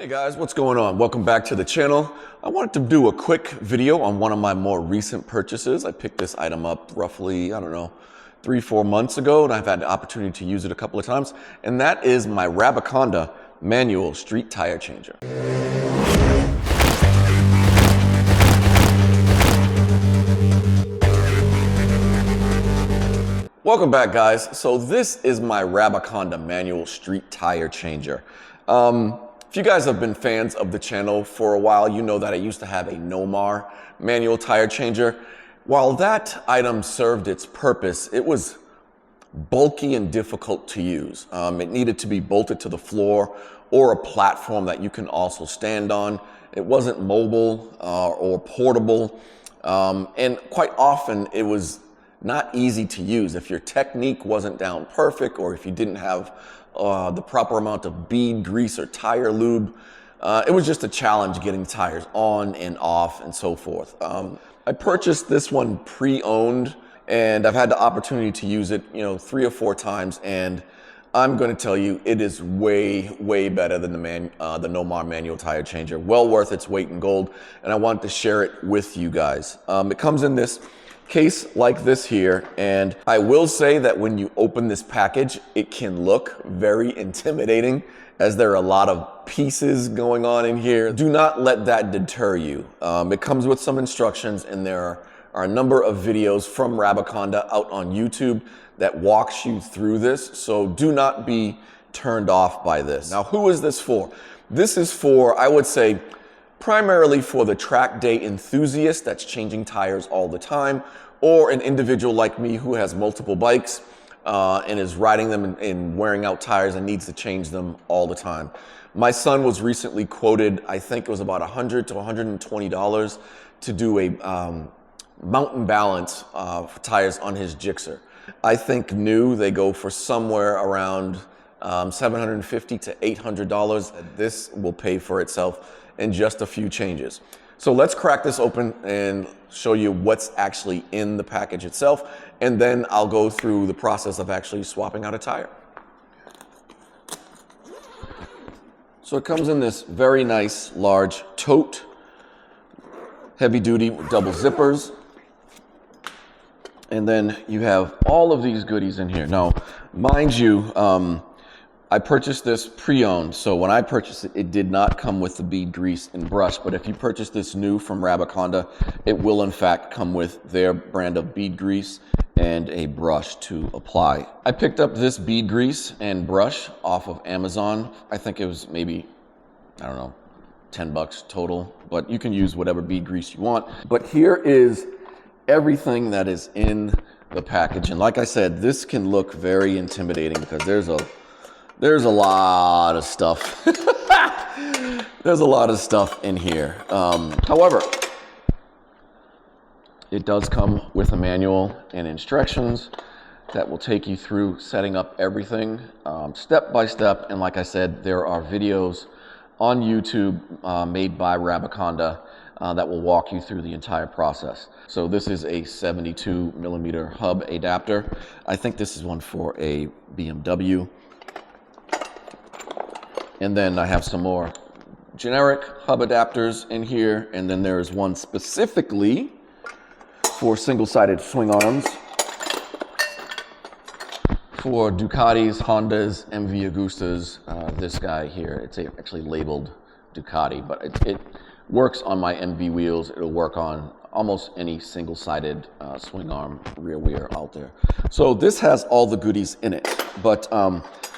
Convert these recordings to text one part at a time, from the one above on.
Hey guys, what's going on? Welcome back to the channel. I wanted to do a quick video on one of my more recent purchases. I picked this item up roughly, I don't know, 3-4 months ago, and I've had the opportunity to use it a couple of times, and that is my Rabaconda manual street tire changer. Welcome back, guys. So this is my Rabaconda manual street tire changer. If you guys have been fans of the channel for a while, you know that I used to have a Neewer manual tire changer. While that item served its purpose, it was bulky and difficult to use. It needed to be bolted to the floor or a platform that you can also stand on. It wasn't mobile or portable, and quite often it was not easy to use. If your technique wasn't down perfect, or if you didn't have the proper amount of bead grease or tire lube, it was just a challenge getting tires on and off and so forth. I purchased this one pre-owned, and I've had the opportunity to use it, 3 or 4 times, and I'm going to tell you, it is way better than the Neewer manual tire changer. Well worth its weight in gold, and I wanted to share it with you guys. It comes in this case like this here, and I will say that when you open this package, it can look very intimidating, as there are a lot of pieces going on in here. Do not let that deter you. It comes with some instructions, and there are a number of videos from Rabaconda out on YouTube that walks you through this, so do not be turned off by this. Now, who is this for? This is for, I would say, primarily for the track day enthusiast that's changing tires all the time, or an individual like me who has multiple bikes and is riding them and wearing out tires and needs to change them all the time. My son was recently quoted, I think it was about $100 to $120 to do a mountain balance for tires on his Gixxer. I think new, they go for somewhere around $750 to $800. This will pay for itself in just a few changes. So let's crack this open and show you what's actually in the package itself, and then I'll go through the process of actually swapping out a tire. So it comes in this very nice large tote, heavy duty double zippers, and then you have all of these goodies in here. Now, mind you, I purchased this pre-owned, so when I purchased it, it did not come with the bead grease and brush, but if you purchase this new from Rabaconda, it will in fact come with their brand of bead grease and a brush to apply. I picked up this bead grease and brush off of Amazon. I think it was maybe, I don't know, 10 bucks total, but you can use whatever bead grease you want. But here is everything that is in the package, and like I said, this can look very intimidating because there's a lot of stuff. There's a lot of stuff in here. However, it does come with a manual and instructions that will take you through setting up everything step by step. And like I said, there are videos on YouTube made by Rabaconda that will walk you through the entire process. So this is a 72mm hub adapter. I think this is one for a BMW. And then I have some more generic hub adapters in here. And then there is one specifically for single-sided swing arms for Ducatis, Hondas, MV Agustas. This guy here, it's actually labeled Ducati, but it works on my MV wheels. It'll work on almost any single-sided swing arm rear wheel out there. So this has all the goodies in it. But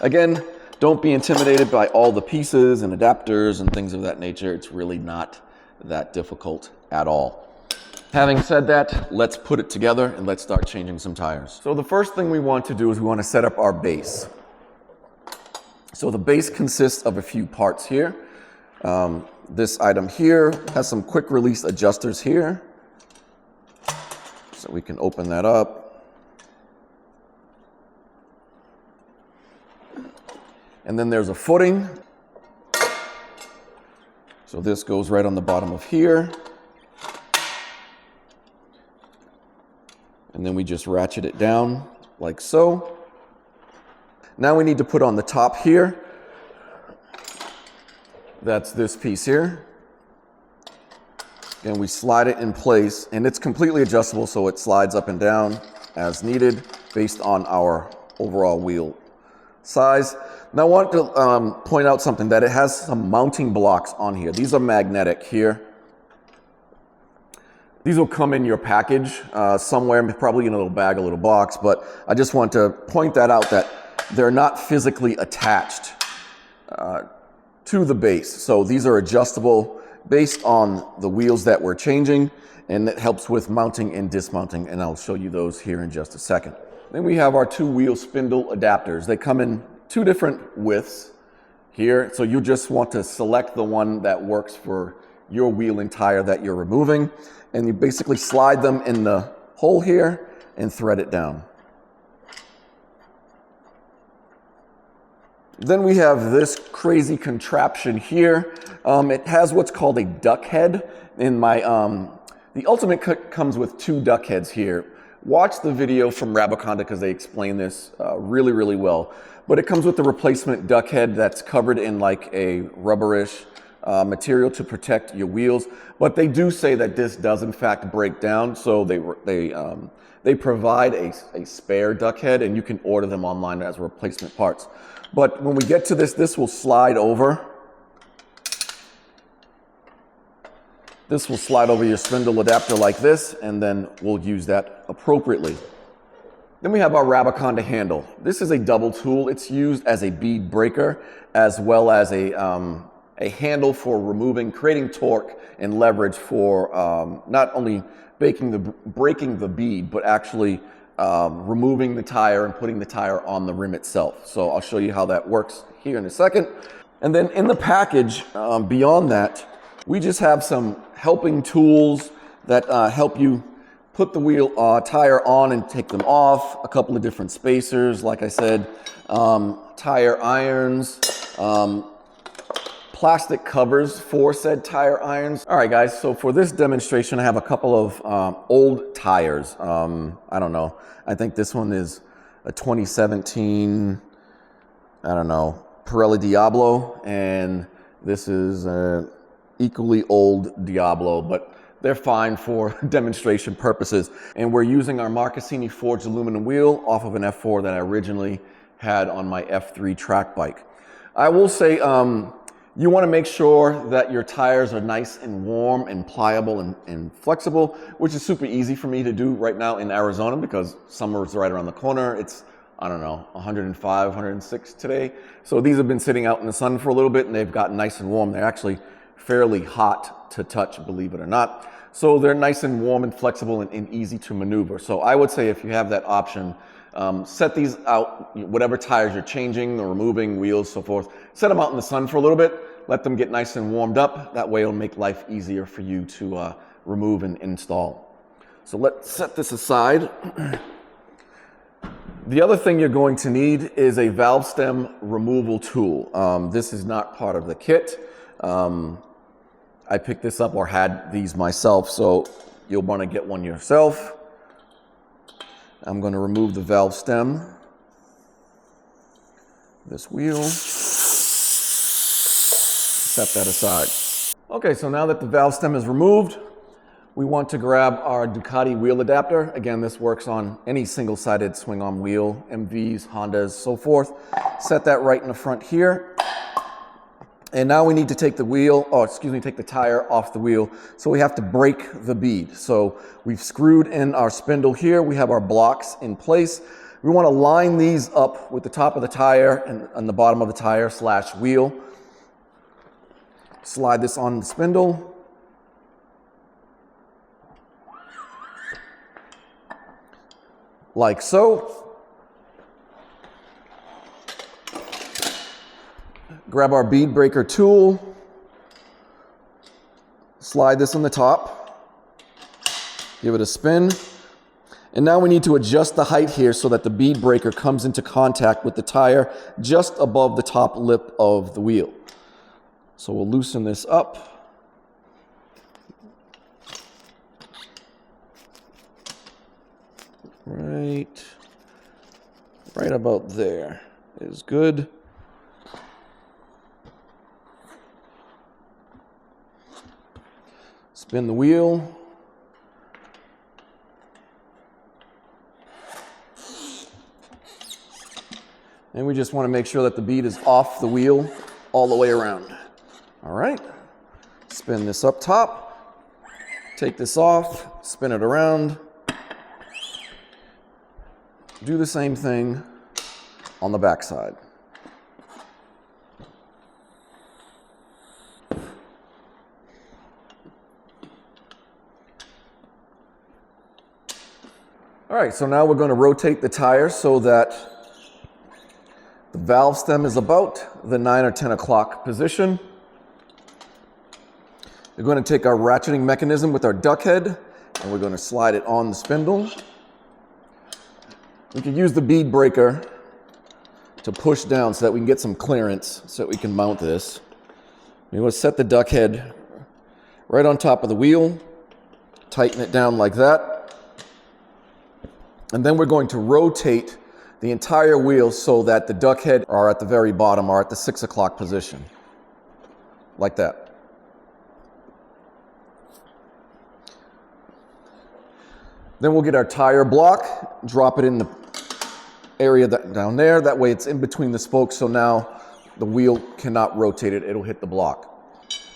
again, don't be intimidated by all the pieces and adapters and things of that nature. It's really not that difficult at all. Having said that, let's put it together and let's start changing some tires. So the first thing we want to do is we want to set up our base. So the base consists of a few parts here. This item here has some quick release adjusters here. So we can open that up. And then there's a footing. So this goes right on the bottom of here. And then we just ratchet it down like so. Now we need to put on the top here. That's this piece here. And we slide it in place, and it's completely adjustable, so it slides up and down as needed based on our overall wheel size. Now I want to point out something, that it has some mounting blocks on here. These are magnetic here. These will come in your package somewhere, probably in a little bag, a little box, but I just want to point that out, that they're not physically attached to the base. So these are adjustable based on the wheels that we're changing, and it helps with mounting and dismounting, and I'll show you those here in just a second. Then we have our 2-wheel spindle adapters. They come in 2 different widths here, so you just want to select the one that works for your wheel and tire that you're removing, and you basically slide them in the hole here and thread it down. Then we have this crazy contraption here. It has what's called a duck head. In my the Ultimate comes with 2 duck heads here. Watch the video from Rabaconda because they explain this really, really well. But it comes with the replacement duck head that's covered in like a rubberish material to protect your wheels. But they do say that this does in fact break down, so they provide a spare duck head, and you can order them online as replacement parts. But when we get to this will slide over. This will slide over your spindle adapter like this, and then we'll use that appropriately. Then we have our Rabaconda handle. This is a double tool. It's used as a bead breaker as well as a handle for creating torque and leverage for not only breaking the bead, but actually removing the tire and putting the tire on the rim itself. So I'll show you how that works here in a second. And then in the package, beyond that, we just have some helping tools that help you put the tire on and take them off, a couple of different spacers, like I said, tire irons, plastic covers for said tire irons. All right, guys, so for this demonstration, I have a couple of old tires. I don't know. I think this one is a 2017, I don't know, Pirelli Diablo, and this is an equally old Diablo, but they're fine for demonstration purposes. And we're using our Marcassini forged aluminum wheel off of an F4 that I originally had on my F3 track bike. I will say, you want to make sure that your tires are nice and warm and pliable and flexible, which is super easy for me to do right now in Arizona because summer is right around the corner. It's, I don't know, 105, 106 today. So these have been sitting out in the sun for a little bit, and they've gotten nice and warm. They're actually fairly hot to touch, believe it or not. So they're nice and warm and flexible and easy to maneuver. So I would say if you have that option, set these out, whatever tires you're changing or removing, wheels, so forth, set them out in the sun for a little bit, let them get nice and warmed up. That way it'll make life easier for you to remove and install. So let's set this aside. The other thing you're going to need is a valve stem removal tool. This is not part of the kit. I picked this up or had these myself, so you'll want to get one yourself. I'm going to remove the valve stem, this wheel, set that aside. Okay, so now that the valve stem is removed, we want to grab our Ducati wheel adapter. Again, this works on any single-sided swing-arm wheel, MVs, Hondas, so forth. Set that right in the front here. And now we need to take take the tire off the wheel. So we have to break the bead. So we've screwed in our spindle here. We have our blocks in place. We want to line these up with the top of the tire and the bottom of the tire / wheel. Slide this on the spindle. Like so. Grab our bead breaker tool, slide this on the top, give it a spin, and now we need to adjust the height here so that the bead breaker comes into contact with the tire just above the top lip of the wheel. So we'll loosen this up. Right about there is good. Spin the wheel. And we just want to make sure that the bead is off the wheel all the way around. All right, spin this up top, take this off, spin it around. Do the same thing on the back side. All right, so now we're going to rotate the tire so that the valve stem is about the 9 or 10 o'clock position. We're going to take our ratcheting mechanism with our duck head and we're going to slide it on the spindle. We can use the bead breaker to push down so that we can get some clearance so that we can mount this. We want to set the duck head right on top of the wheel, tighten it down like that, and then we're going to rotate the entire wheel so that the duck head are at the very bottom, or at the 6 o'clock position, like that. Then we'll get our tire block, drop it in the area down there. That way it's in between the spokes, so now the wheel cannot rotate it, it'll hit the block.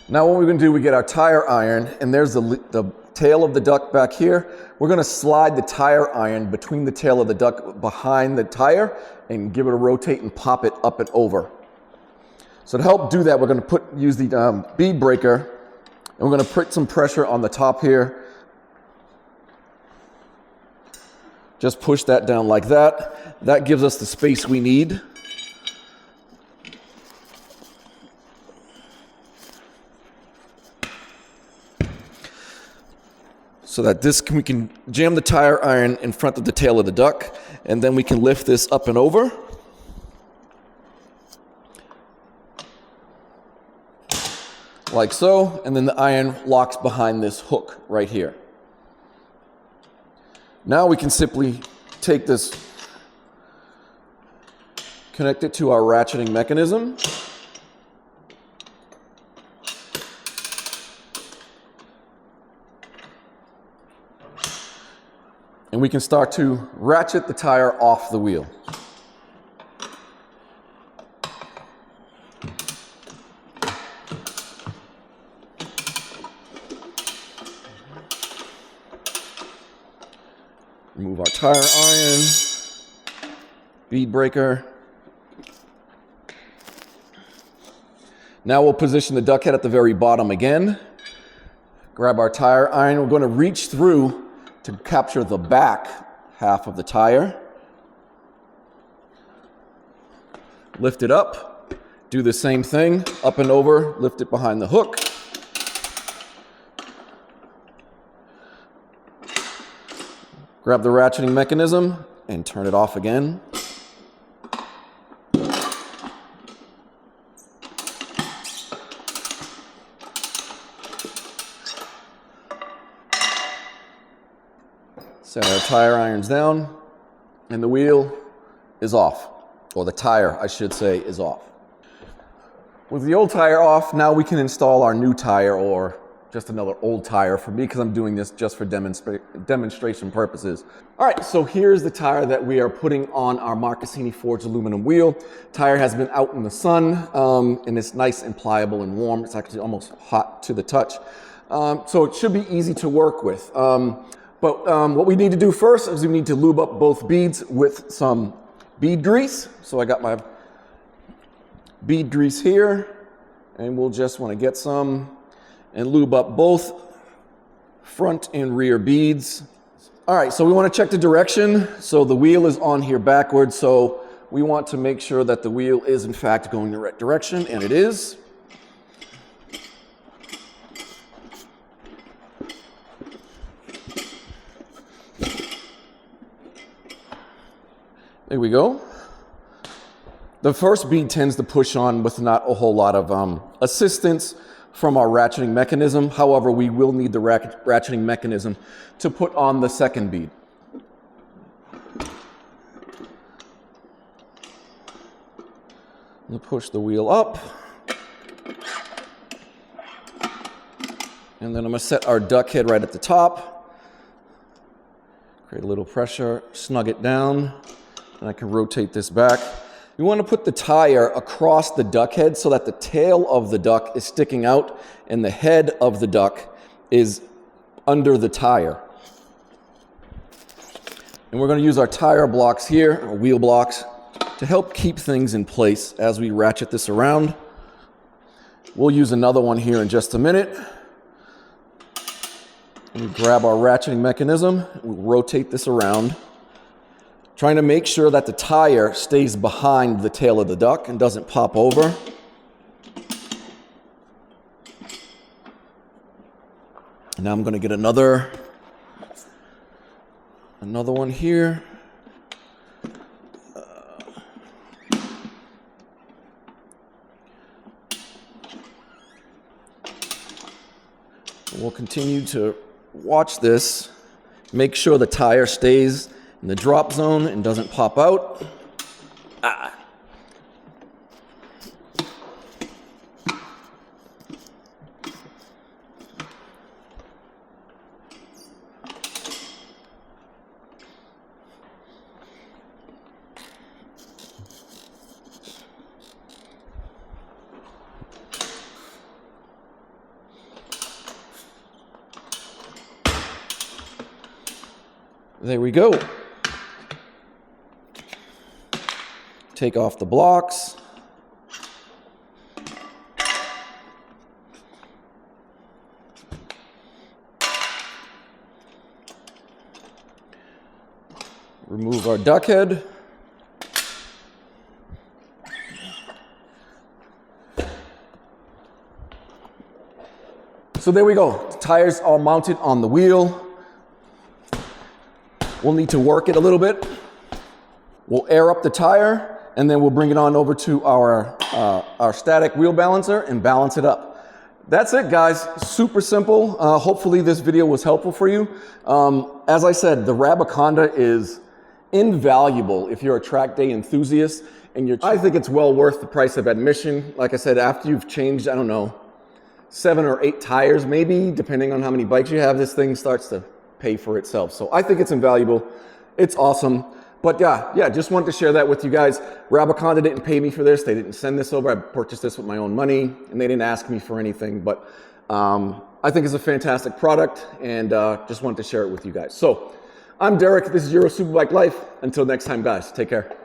Now what we're going to do, we get our tire iron, and there's the tail of the duck back here. We're going to slide the tire iron between the tail of the duck behind the tire and give it a rotate and pop it up and over. So to help do that, we're going to use the bead breaker, and we're going to put some pressure on the top here. Just push that down like that. That gives us the space we need. So that we can jam the tire iron in front of the tail of the duck, and then we can lift this up and over. Like so, and then the iron locks behind this hook right here. Now we can simply take this, connect it to our ratcheting mechanism. And we can start to ratchet the tire off the wheel. Remove our tire iron, bead breaker. Now we'll position the duck head at the very bottom again. Grab our tire iron. We're going to reach through to capture the back half of the tire. Lift it up, do the same thing, up and over, lift it behind the hook. Grab the ratcheting mechanism and turn it off again. Set our tire irons down, and the wheel is off, or the tire, I should say, is off. With the old tire off, now we can install our new tire, or just another old tire for me, because I'm doing this just for demonstration purposes. All right, so here's the tire that we are putting on our Marcassini forged aluminum wheel. Tire has been out in the sun, and it's nice and pliable and warm. It's actually almost hot to the touch. So it should be easy to work with. But what we need to do first is we need to lube up both beads with some bead grease. So I got my bead grease here, and we'll just want to get some and lube up both front and rear beads. All right, so we want to check the direction. So the wheel is on here backwards, so we want to make sure that the wheel is in fact going the right direction, and it is. There we go. The first bead tends to push on with not a whole lot of assistance from our ratcheting mechanism. However, we will need the ratcheting mechanism to put on the second bead. We'll push the wheel up And then I'm gonna set our duck head right at the top. Create a little pressure, snug it down, and I can rotate this back. You wanna put the tire across the duck head so that the tail of the duck is sticking out and the head of the duck is under the tire. And we're gonna use our tire blocks here, our wheel blocks, to help keep things in place as we ratchet this around. We'll use another one here in just a minute. We grab our ratcheting mechanism, we rotate this around, trying to make sure that the tire stays behind the tail of the duck and doesn't pop over. And now I'm going to get another one here. We'll continue to watch this, make sure the tire stays in the drop zone and doesn't pop out. There we go. Take off the blocks. Remove our duck head. So there we go. The tires are mounted on the wheel. We'll need to work it a little bit. We'll air up the tire, and then we'll bring it on over to our static wheel balancer and balance it up. That's it, guys. Super simple. Hopefully this video was helpful for you. As I said, the Rabaconda is invaluable if you're a track day enthusiast, and I think it's well worth the price of admission. Like I said, after you've changed, I don't know, 7 or 8 tires maybe, depending on how many bikes you have, this thing starts to pay for itself. So I think it's invaluable. It's awesome. But yeah, just wanted to share that with you guys. Rabaconda didn't pay me for this. They didn't send this over. I purchased this with my own money, and they didn't ask me for anything. But I think it's a fantastic product, and just wanted to share it with you guys. So I'm Derek. This is Euro Superbike Life. Until next time, guys, take care.